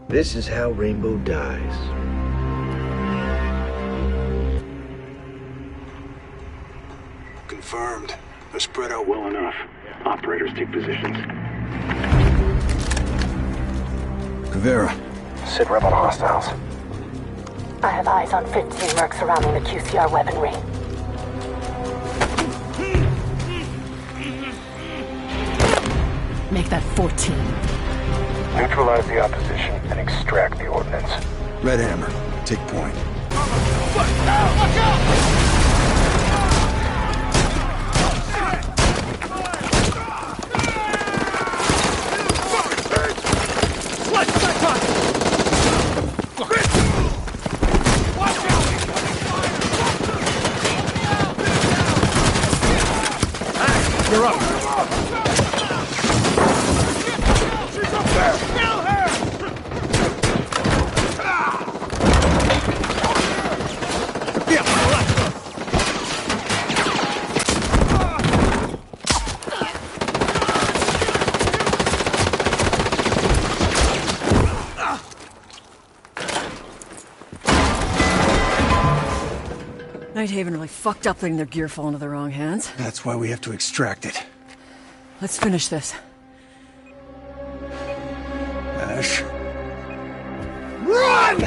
This is how Rainbow dies. Confirmed. They're spread out well enough. Operators take positions. Caveira. Sit rep on hostiles. I have eyes on 15 mercs surrounding the QCR weaponry. Make that 14. Neutralize the opposition and extract the ordnance. Red Hammer. Take point. You're up. Nighthaven really fucked up letting their gear fall into the wrong hands. That's why we have to extract it. Let's finish this. Ash. Run!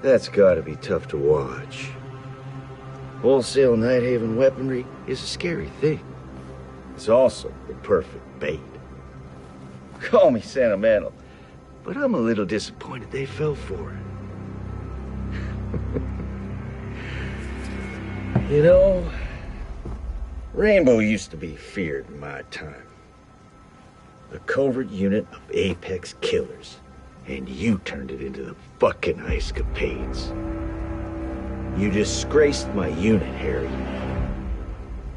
That's gotta be tough to watch. Wholesale Nighthaven weaponry is a scary thing. It's also the perfect bait. Call me sentimental, but I'm a little disappointed they fell for it. You know, Rainbow used to be feared in my time. A covert unit of apex killers. And you turned it into the fucking Ice Capades. You disgraced my unit, Harry.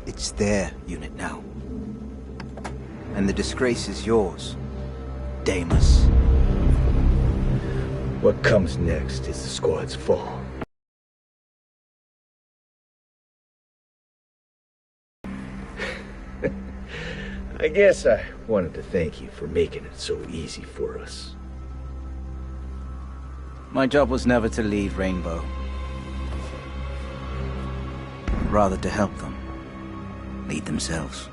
It's their unit now. And the disgrace is yours, Damus. What comes next is the squad's fall. I guess I wanted to thank you for making it so easy for us. My job was never to lead Rainbow. Rather to help them lead themselves.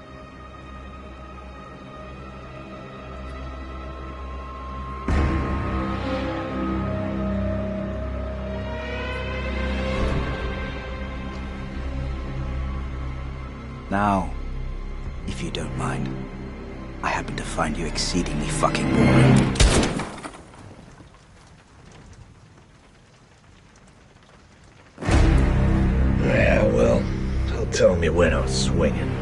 Now, if you don't mind, I happen to find you exceedingly fucking boring. Yeah, well, I'll tell me when I was swinging.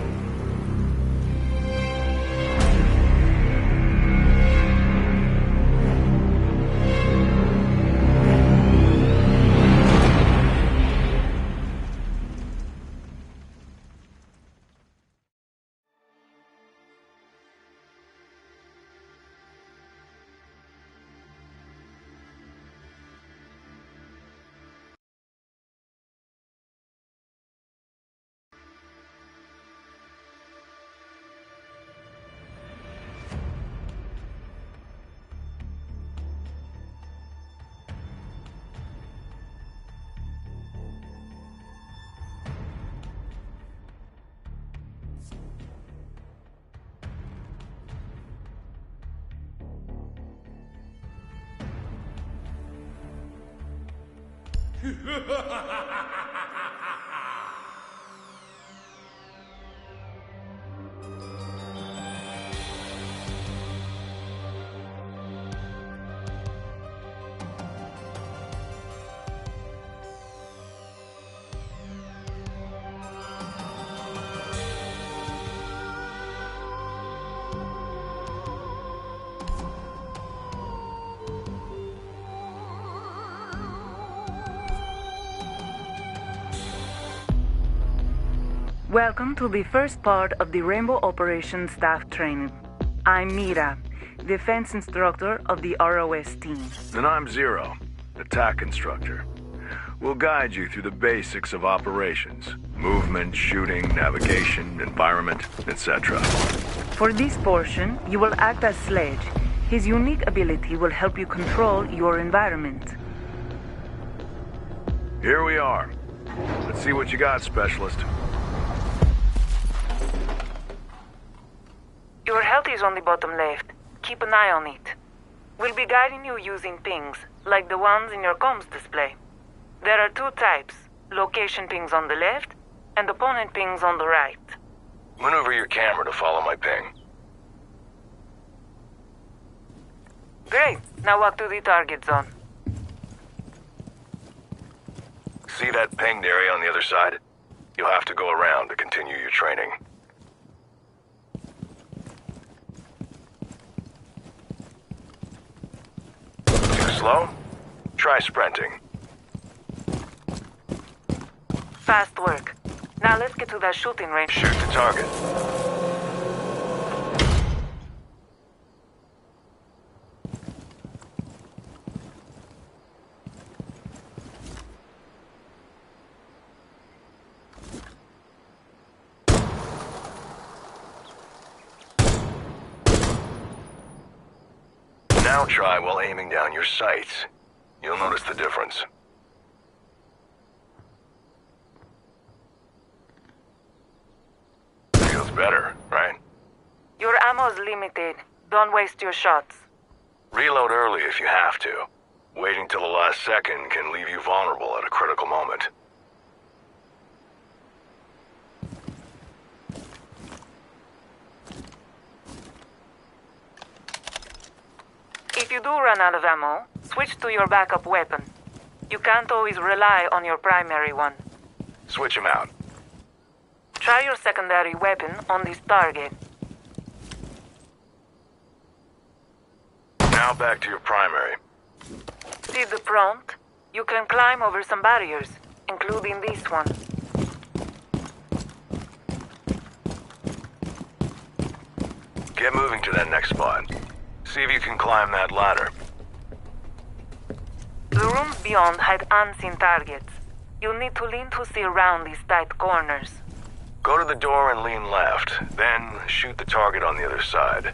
Welcome to the first part of the Rainbow Operations Staff Training. I'm Mira, Defense Instructor of the ROS team. And I'm Zero, Attack Instructor. We'll guide you through the basics of operations. Movement, shooting, navigation, environment, etc. For this portion, you will act as Seige. His unique ability will help you control your environment. Here we are. Let's see what you got, Specialist. Your health is on the bottom left. Keep an eye on it. We'll be guiding you using pings, like the ones in your comms display. There are two types, location pings on the left, and opponent pings on the right. Maneuver your camera to follow my ping. Great. Now walk to the target zone. See that pinged area on the other side? You'll have to go around to continue your training. Too slow? Try sprinting. Fast work. Now let's get to that shooting range. Shoot the target. Now try while aiming down your sights. You'll notice the difference. Feels better, right? Your ammo's limited. Don't waste your shots. Reload early if you have to. Waiting till the last second can leave you vulnerable at a critical moment. If you do run out of ammo, switch to your backup weapon. You can't always rely on your primary one. Switch him out. Try your secondary weapon on this target. Now back to your primary. See the prompt? You can climb over some barriers, including this one. Get moving to that next spot. See if you can climb that ladder. The rooms beyond hide unseen targets. You'll need to lean to see around these tight corners. Go to the door and lean left, then shoot the target on the other side.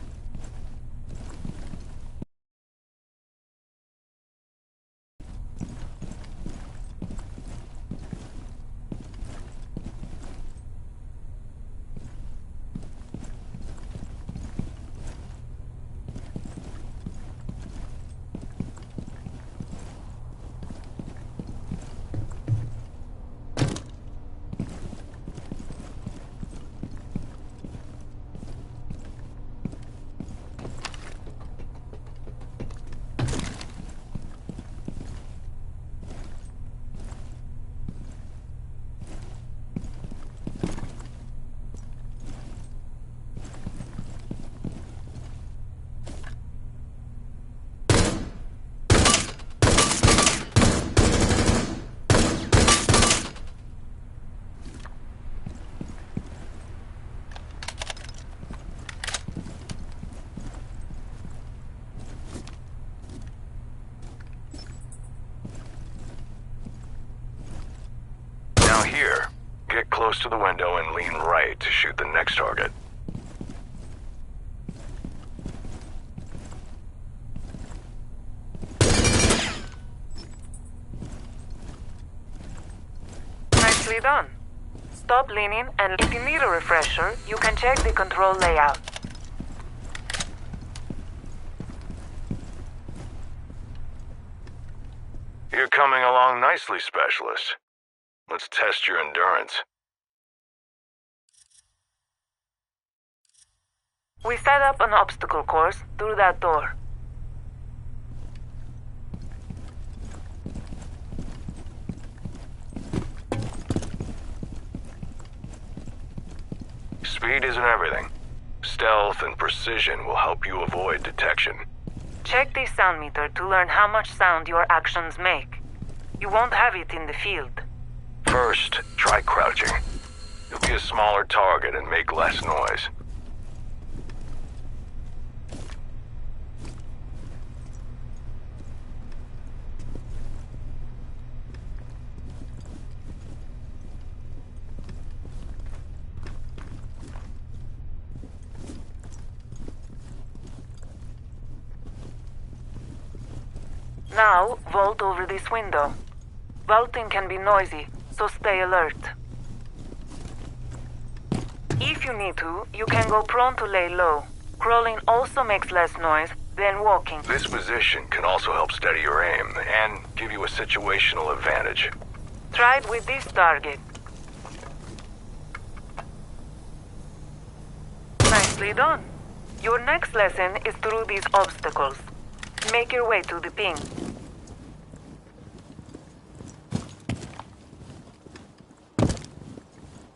Now here, get close to the window and lean right to shoot the next target. Nicely done. Stop leaning, and if you need a refresher, you can check the control layout. You're coming along nicely, Specialist. Let's test your endurance. We set up an obstacle course through that door. Speed isn't everything. Stealth and precision will help you avoid detection. Check the sound meter to learn how much sound your actions make. You won't have it in the field. First, try crouching. You'll be a smaller target and make less noise. Now, vault over this window. Vaulting can be noisy, so stay alert. If you need to, you can go prone to lay low. Crawling also makes less noise than walking. This position can also help steady your aim and give you a situational advantage. Try it with this target. Nicely done. Your next lesson is through these obstacles. Make your way to the ping.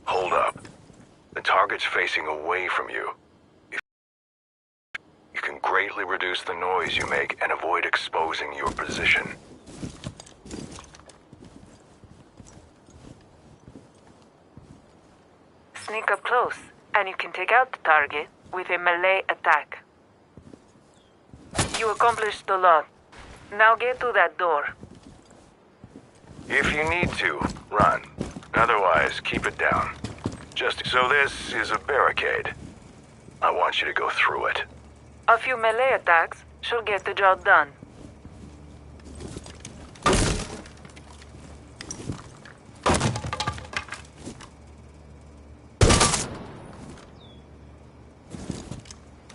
Hold up. The target's facing away from you. You can greatly reduce the noise you make and avoid exposing your position. Sneak up close, and you can take out the target with a melee attack. You accomplished a lot. Now get to that door. If you need to, run. Otherwise, keep it down. So this is a barricade. I want you to go through it. A few melee attacks should get the job done.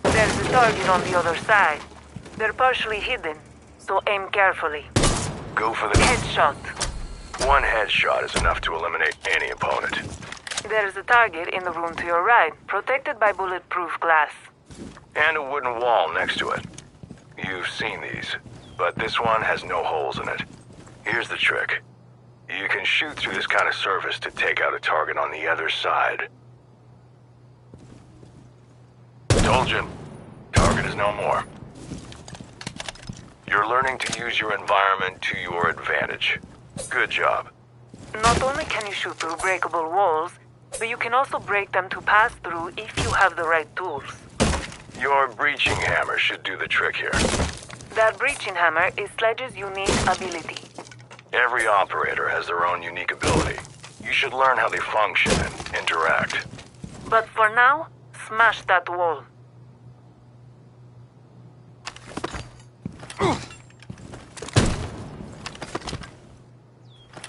There's a target on the other side. They're partially hidden, so aim carefully. Go for the Headshot. One headshot is enough to eliminate any opponent. There's a target in the room to your right, protected by bulletproof glass. And a wooden wall next to it. You've seen these, but this one has no holes in it. Here's the trick. You can shoot through this kind of surface to take out a target on the other side. Told you. Target is no more. You're learning to use your environment to your advantage. Good job. Not only can you shoot through breakable walls, but you can also break them to pass through if you have the right tools. Your breaching hammer should do the trick here. That breaching hammer is Sledge's unique ability. Every operator has their own unique ability. You should learn how they function and interact. But for now, smash that wall.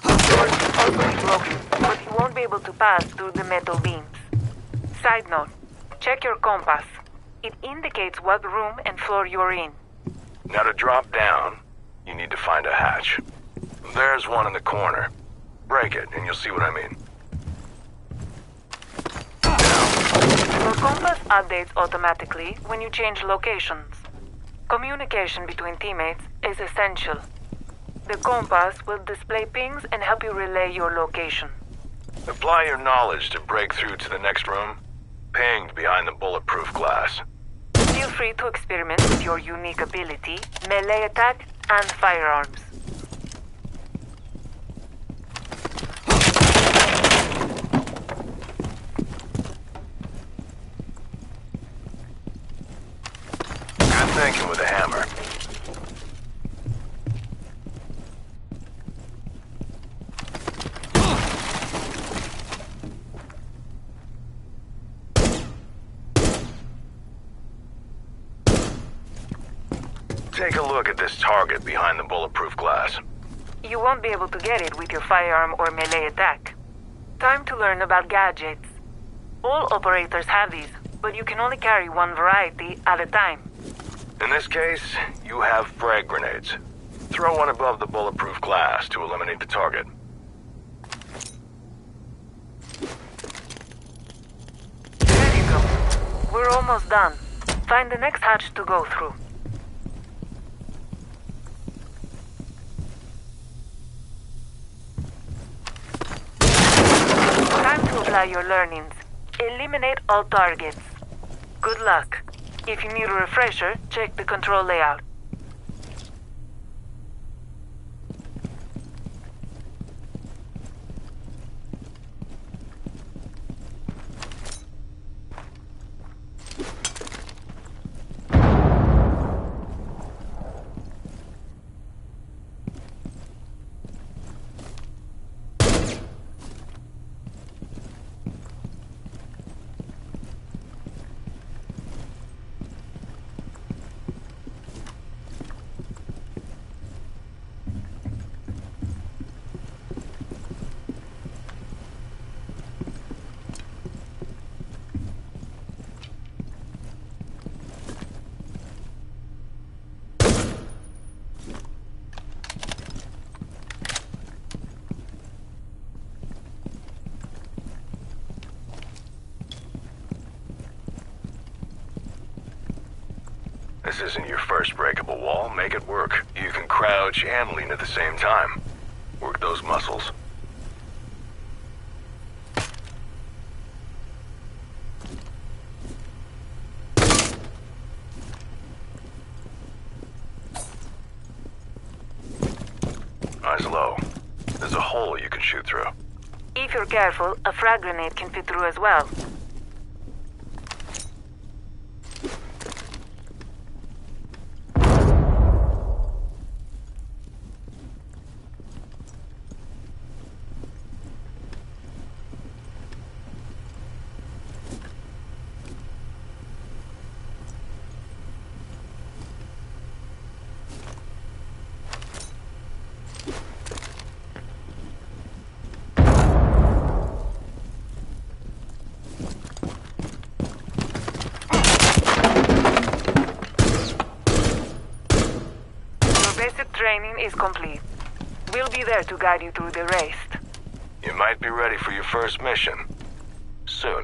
Doors can also be broken, but you won't be able to pass through the metal beams. Side note, check your compass. It indicates what room and floor you're in. Now to drop down, you need to find a hatch. There's one in the corner. Break it, and you'll see what I mean. Your compass updates automatically when you change locations. Communication between teammates is essential. The compass will display pings and help you relay your location. Apply your knowledge to break through to the next room. Pinged behind the bulletproof glass. Feel free to experiment with your unique ability, melee attack, and firearms. Good thinking with a hammer. Take a look at this target behind the bulletproof glass. You won't be able to get it with your firearm or melee attack. Time to learn about gadgets. All operators have these, but you can only carry one variety at a time. In this case, you have frag grenades. Throw one above the bulletproof glass to eliminate the target. There you go. We're almost done. Find the next hatch to go through. Time to apply your learnings. Eliminate all targets. Good luck. If you need a refresher, check the control layout. This isn't your first breakable wall. Make it work. You can crouch and lean at the same time. Work those muscles. Eyes low. There's a hole you can shoot through. If you're careful, a frag grenade can fit through as well. Training is complete. We'll be there to guide you through the race. You might be ready for your first mission. Soon.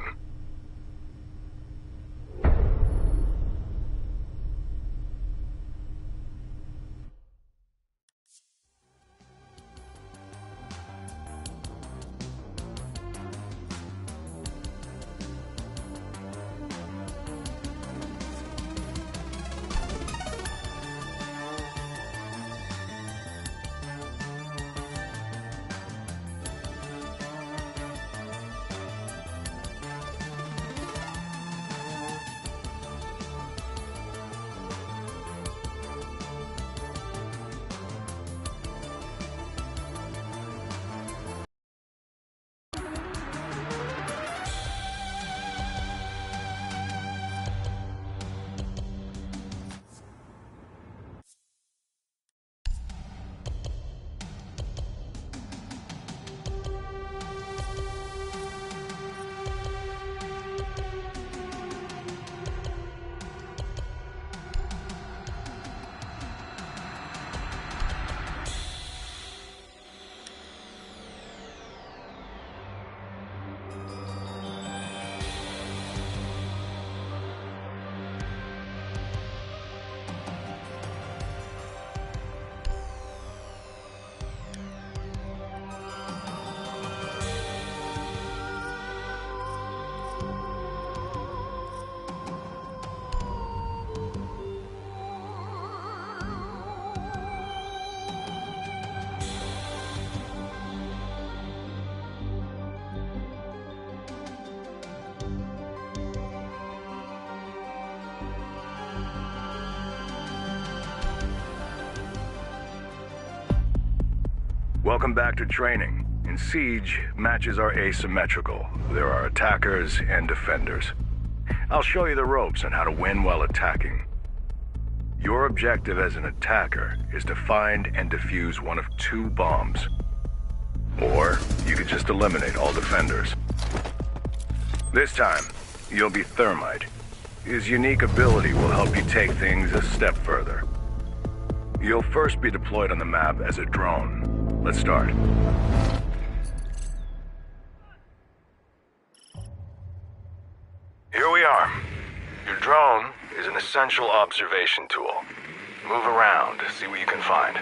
Welcome back to training. In Siege, matches are asymmetrical. There are attackers and defenders. I'll show you the ropes on how to win while attacking. Your objective as an attacker is to find and defuse one of 2 bombs. Or you could just eliminate all defenders. This time, you'll be Thermite. His unique ability will help you take things a step further. You'll first be deployed on the map as a drone. Let's start. Here we are. Your drone is an essential observation tool. Move around, see what you can find.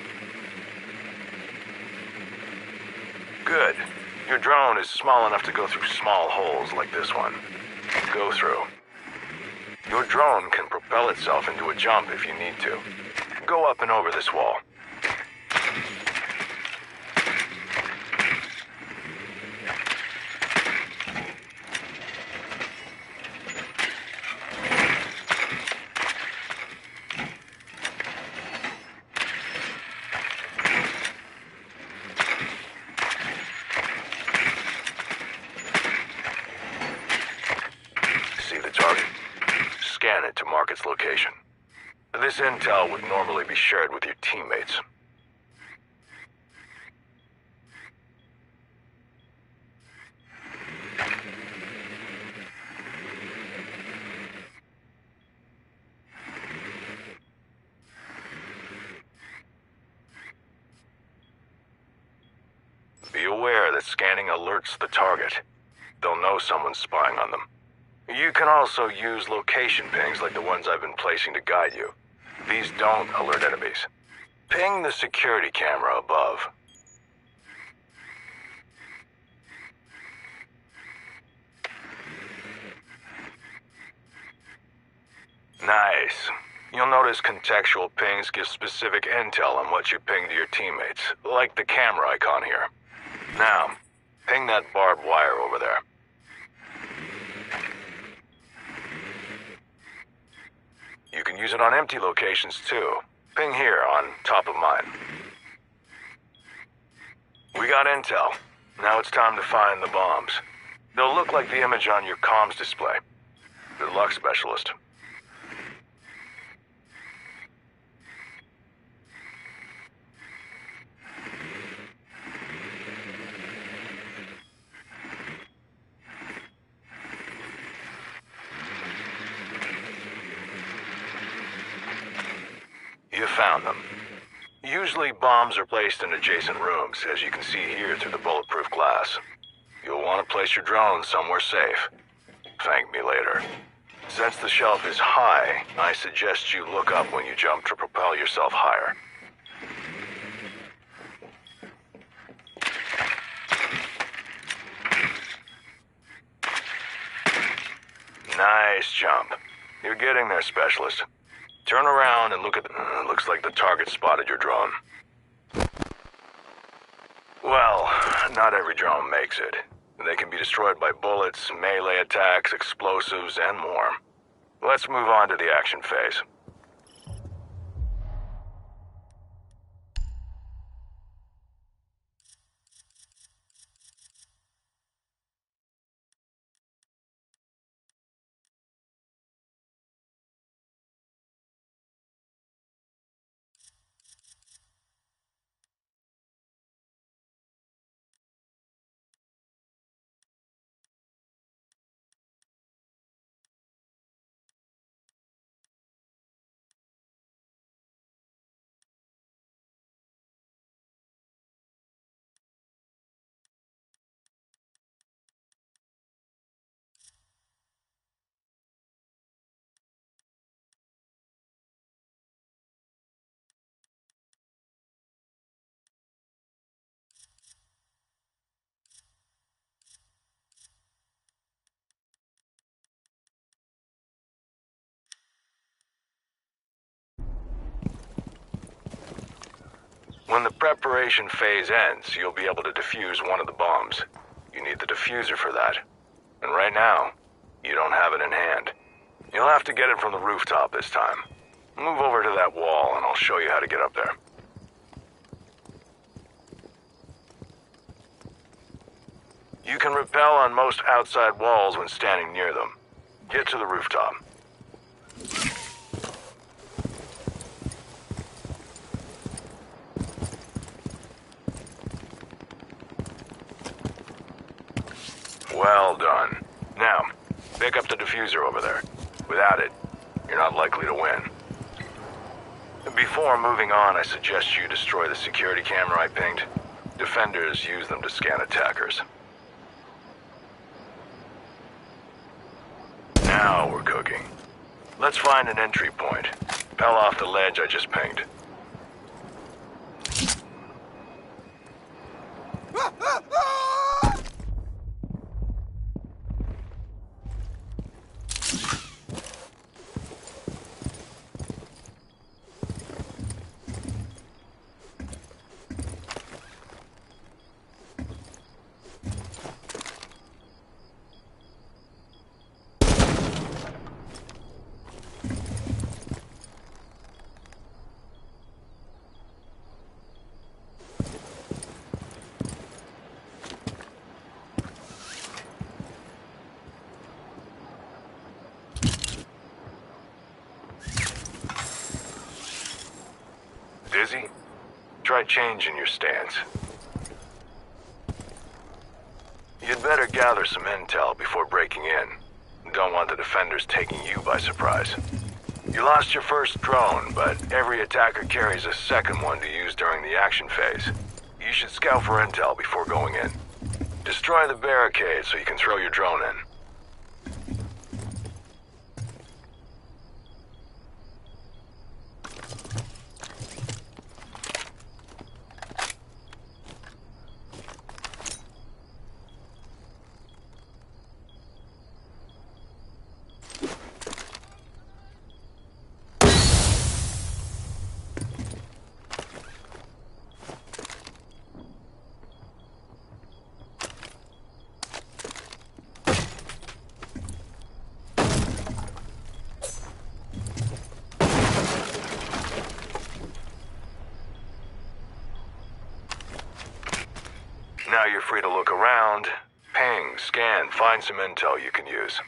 Good. Your drone is small enough to go through small holes like this one. Go through. Your drone can propel itself into a jump if you need to. Go up and over this wall. Scan it to mark its location. This intel would normally be shared with your teammates. Be aware that scanning alerts the target. They'll know someone's spying on them. You can also use location pings like the ones I've been placing to guide you. These don't alert enemies. Ping the security camera above. Nice. You'll notice contextual pings give specific intel on what you ping to your teammates, like the camera icon here. Now, ping that barbed wire over there. You can use it on empty locations too. Ping here on top of mine. We got intel. Now it's time to find the bombs. They'll look like the image on your comms display. Good luck, Specialist. You found them. Usually bombs are placed in adjacent rooms, as you can see here through the bulletproof glass. You'll want to place your drone somewhere safe. Thank me later. Since the shelf is high, I suggest you look up when you jump to propel yourself higher. Nice jump. You're getting there, Specialist. Turn around and look at looks like the target spotted your drone. Well, not every drone makes it. They can be destroyed by bullets, melee attacks, explosives, and more. Let's move on to the action phase. When the preparation phase ends, you'll be able to defuse one of the bombs. You need the diffuser for that. And right now, you don't have it in hand. You'll have to get it from the rooftop this time. Move over to that wall and I'll show you how to get up there. You can rappel on most outside walls when standing near them. Get to the rooftop. Well done. Now, pick up the diffuser over there. Without it, you're not likely to win. Before moving on, I suggest you destroy the security camera I pinged. Defenders use them to scan attackers. Now we're cooking. Let's find an entry point. Pell off the ledge I just pinged. Dizzy? Try changing your stance. You'd better gather some intel before breaking in. Don't want the defenders taking you by surprise. You lost your first drone, but every attacker carries a second one to use during the action phase. You should scout for intel before going in. Destroy the barricade so you can throw your drone in. you're free to look around, ping, scan, find some intel you can use.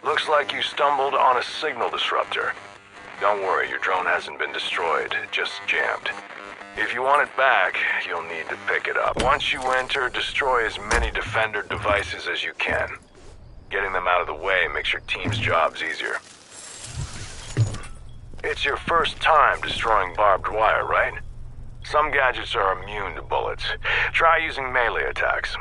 Looks like you stumbled on a signal disruptor. Don't worry, your drone hasn't been destroyed, just jammed. If you want it back, you'll need to pick it up. Once you enter, destroy as many Defender devices as you can. Getting them out of the way makes your team's jobs easier. It's your first time destroying barbed wire, right? Some gadgets are immune to bullets. Try using melee attacks.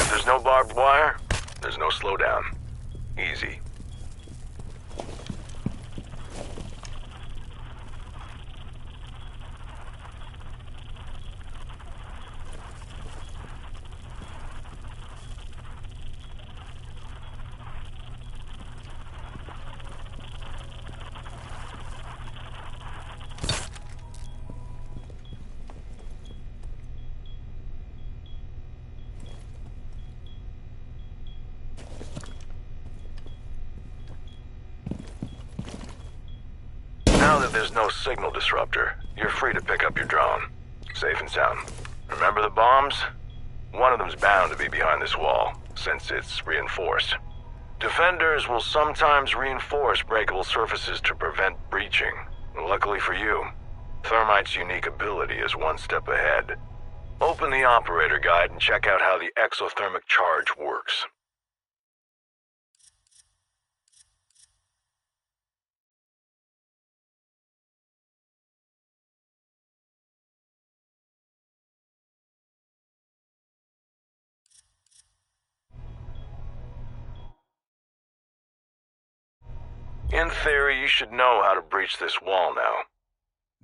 There's no barbed wire, there's no slowdown. Easy. Now that there's no signal disruptor, you're free to pick up your drone. Safe and sound. Remember the bombs? One of them's bound to be behind this wall, since it's reinforced. Defenders will sometimes reinforce breakable surfaces to prevent breaching. Luckily for you, Thermite's unique ability is one step ahead. Open the operator guide and check out how the exothermic charge works. In theory, you should know how to breach this wall now.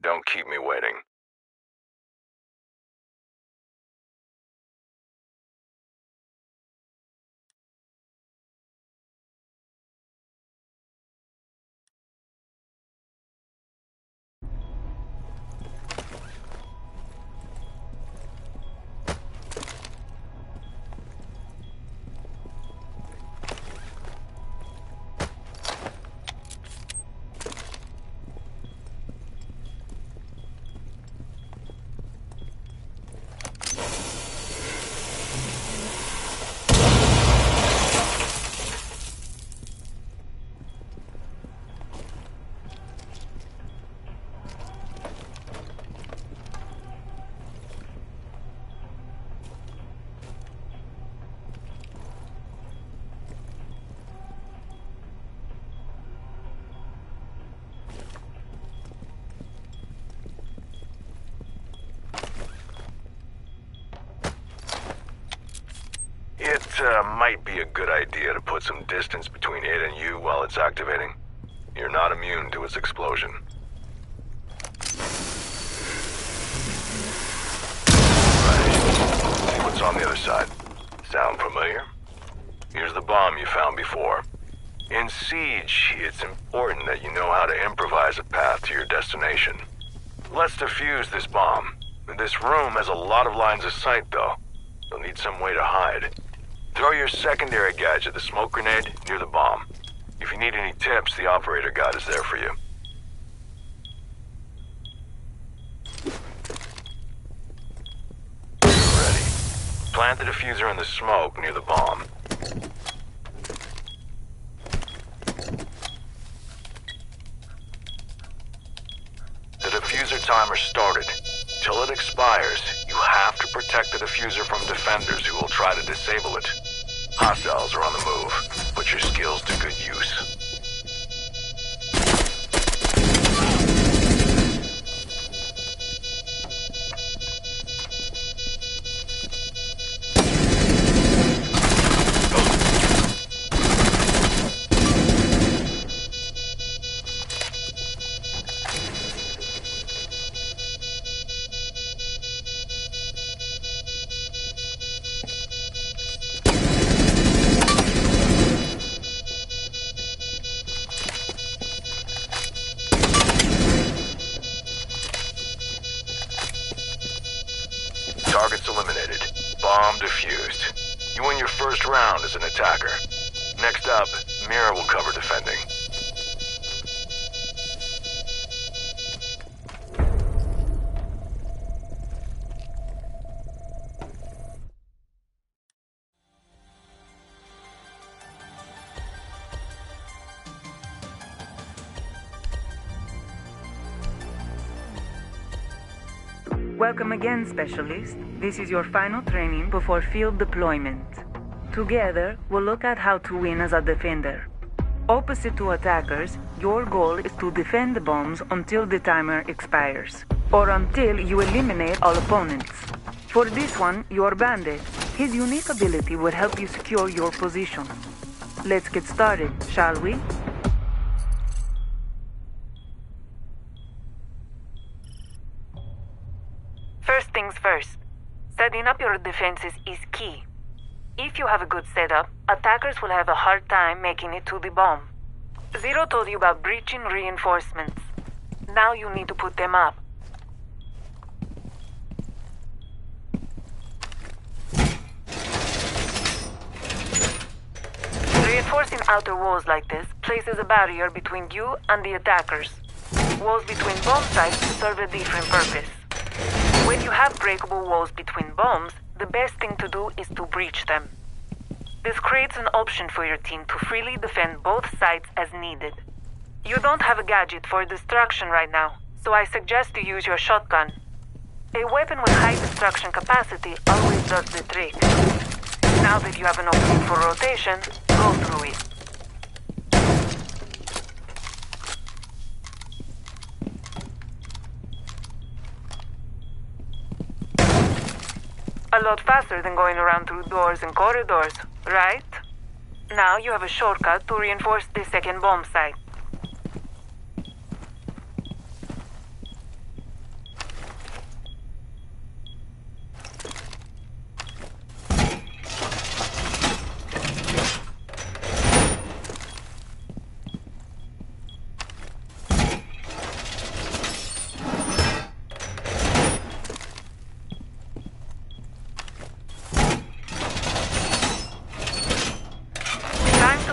Don't keep me waiting. It might be a good idea to put some distance between it and you while it's activating. You're not immune to its explosion. Right. See what's on the other side. Sound familiar? Here's the bomb you found before. In Siege, it's important that you know how to improvise a path to your destination. Let's defuse this bomb. This room has a lot of lines of sight, though. You'll need some way to hide. Throw your secondary gadget, the smoke grenade, near the bomb. If you need any tips, the operator guide is there for you. Ready. Plant the diffuser in the smoke near the bomb. timer started. Till it expires, you have to protect the diffuser from defenders who will try to disable it. Hostiles are on the move. Put your skills to good use. Targets eliminated. Bomb defused. You win your first round as an attacker. Next up, Mira will cover defending. Welcome again, Specialist. This is your final training before field deployment. Together, we'll look at how to win as a defender. Opposite to attackers, your goal is to defend the bombs until the timer expires, or until you eliminate all opponents. For this one, your bandit. His unique ability will help you secure your position. Let's get started, shall we? First things first, setting up your defenses is key. If you have a good setup, attackers will have a hard time making it to the bomb. Zero told you about breaching reinforcements. Now you need to put them up. Reinforcing outer walls like this places a barrier between you and the attackers. Walls between bomb sites serve a different purpose. When you have breakable walls between bombs, the best thing to do is to breach them. This creates an option for your team to freely defend both sides as needed. You don't have a gadget for destruction right now, so I suggest you use your shotgun. A weapon with high destruction capacity always does the trick. Now that you have an opening for rotation, go through it. A lot faster than going around through doors and corridors, right? Now you have a shortcut to reinforce the second bomb site.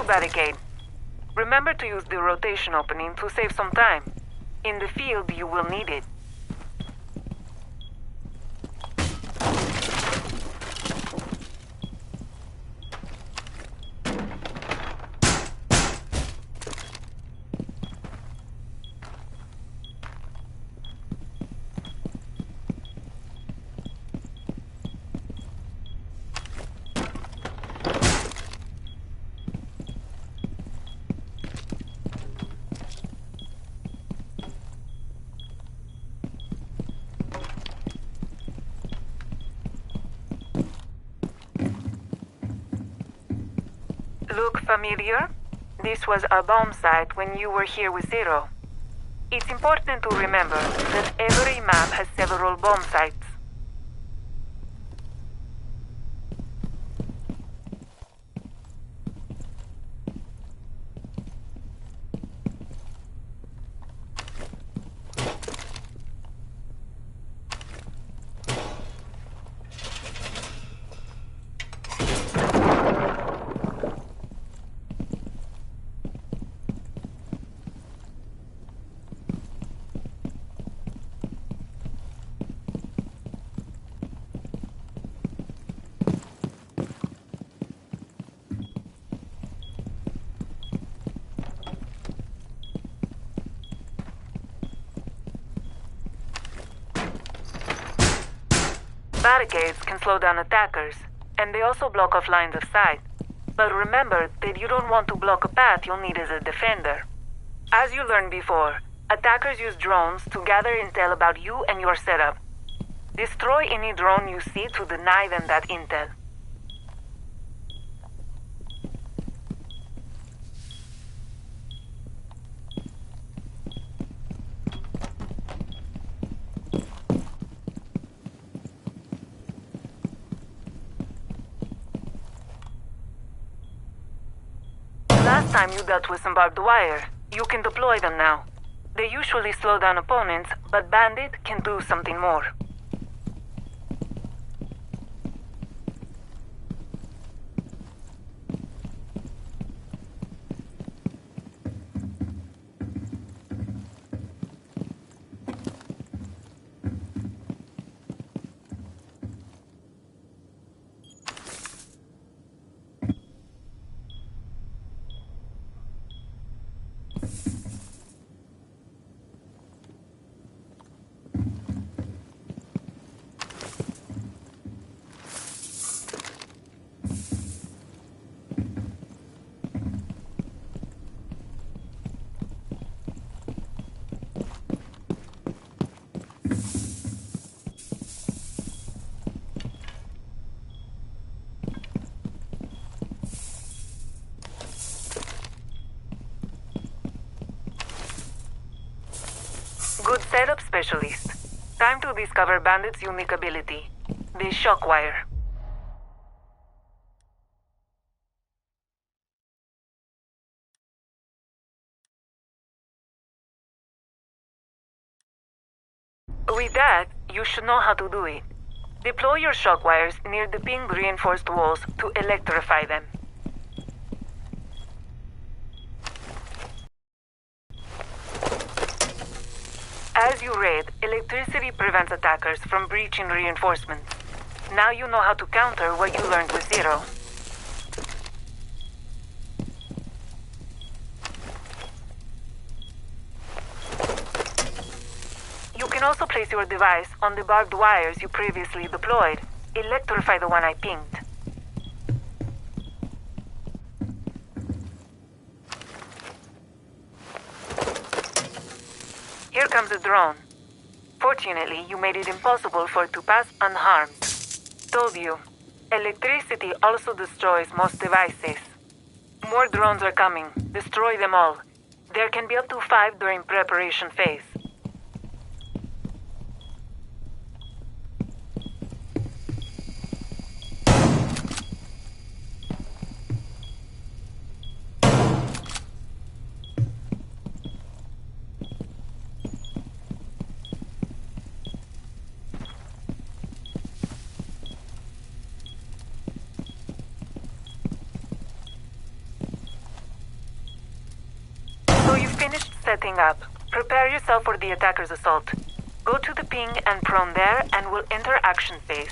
Barricade. Remember to use the rotation opening to save some time. In the field, you will need it. Look familiar? This was a bomb site when you were here with Zero. It's important to remember that every map has several bomb sites. barricades can slow down attackers, and they also block off lines of sight. But remember that you don't want to block a path you'll need as a defender. As you learned before, attackers use drones to gather intel about you and your setup. Destroy any drone you see to deny them that intel. Last time you dealt with some barbed wire. You can deploy them now. They usually slow down opponents, but Bandit can do something more. Good setup, Specialist. Time to discover Bandit's unique ability, the shock wire. With that, you should know how to do it. Deploy your shock wires near the pinged reinforced walls to electrify them. As you read, electricity prevents attackers from breaching reinforcements. Now you know how to counter what you learned with Zero. You can also place your device on the barbed wires you previously deployed. Electrify the one I pinged. Here comes a drone. Fortunately, you made it impossible for it to pass unharmed. Told you, electricity also destroys most devices. More drones are coming. Destroy them all. There can be up to 5 during preparation phase. Finished setting up. Prepare yourself for the attacker's assault. Go to the ping and prone there, and we'll enter action phase.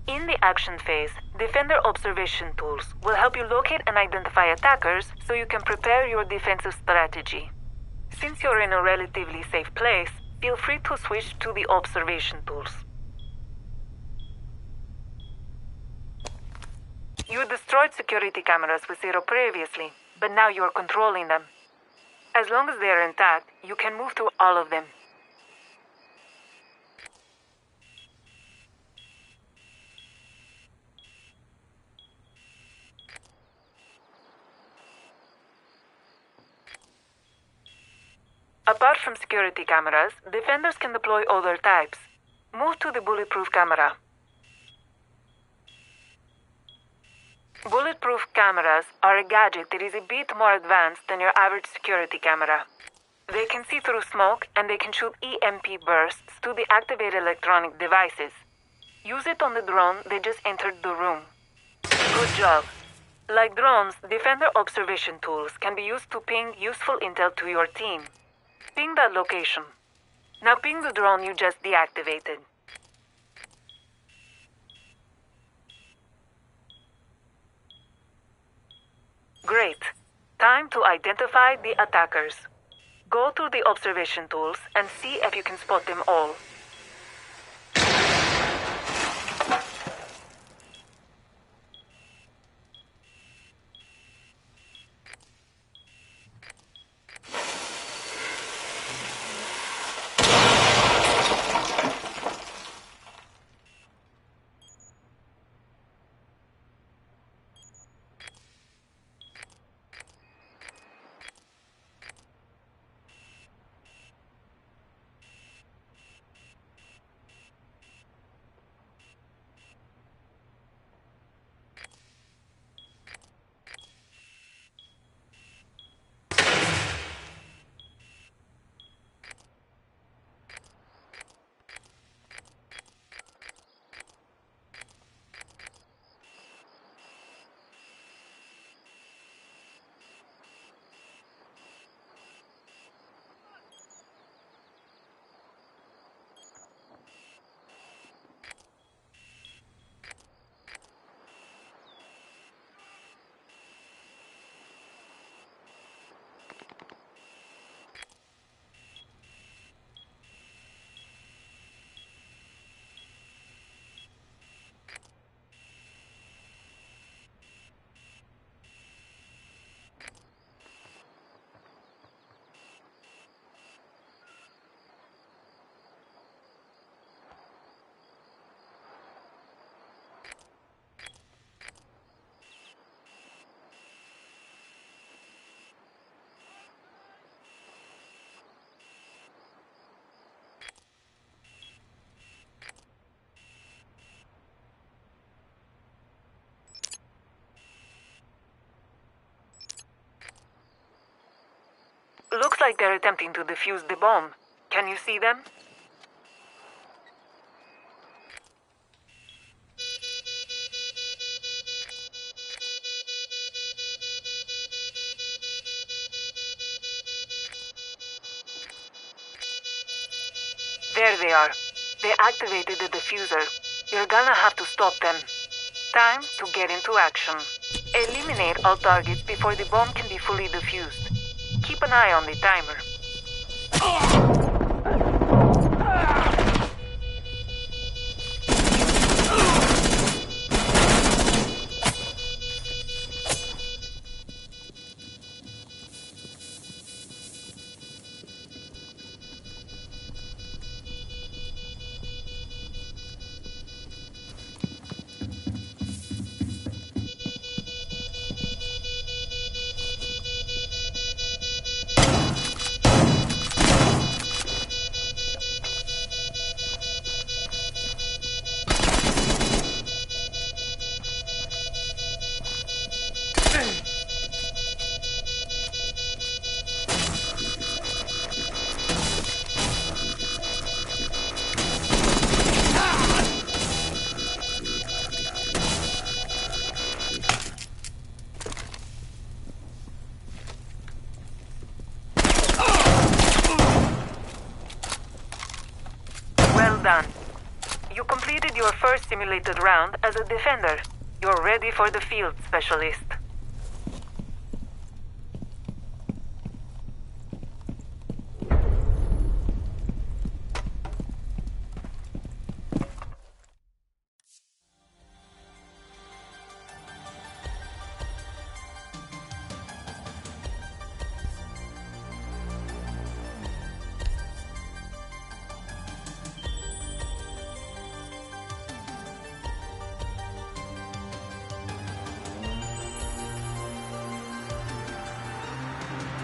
In the action phase, Defender observation tools will help you locate and identify attackers so you can prepare your defensive strategy. Since you're in a relatively safe place, feel free to switch to the observation tools. You destroyed security cameras with Zero previously, but now you're controlling them. As long as they're intact, you can move through all of them. Apart from security cameras, defenders can deploy other types. Move to the bulletproof camera. Bulletproof cameras are a gadget that is a bit more advanced than your average security camera. They can see through smoke and they can shoot EMP bursts to deactivate electronic devices. Use it on the drone that just entered the room. Good job. Like drones, Defender observation tools can be used to ping useful intel to your team. Ping that location. Now ping the drone you just deactivated. Great. Time to identify the attackers. Go through the observation tools and see if you can spot them all. Looks like they're attempting to defuse the bomb. Can you see them? There they are. They activated the diffuser. You're gonna have to stop them. Time to get into action. Eliminate all targets before the bomb can be fully defused. Keep an eye on the timer. Well done. You completed your first simulated round as a defender. You're ready for the field, Specialist.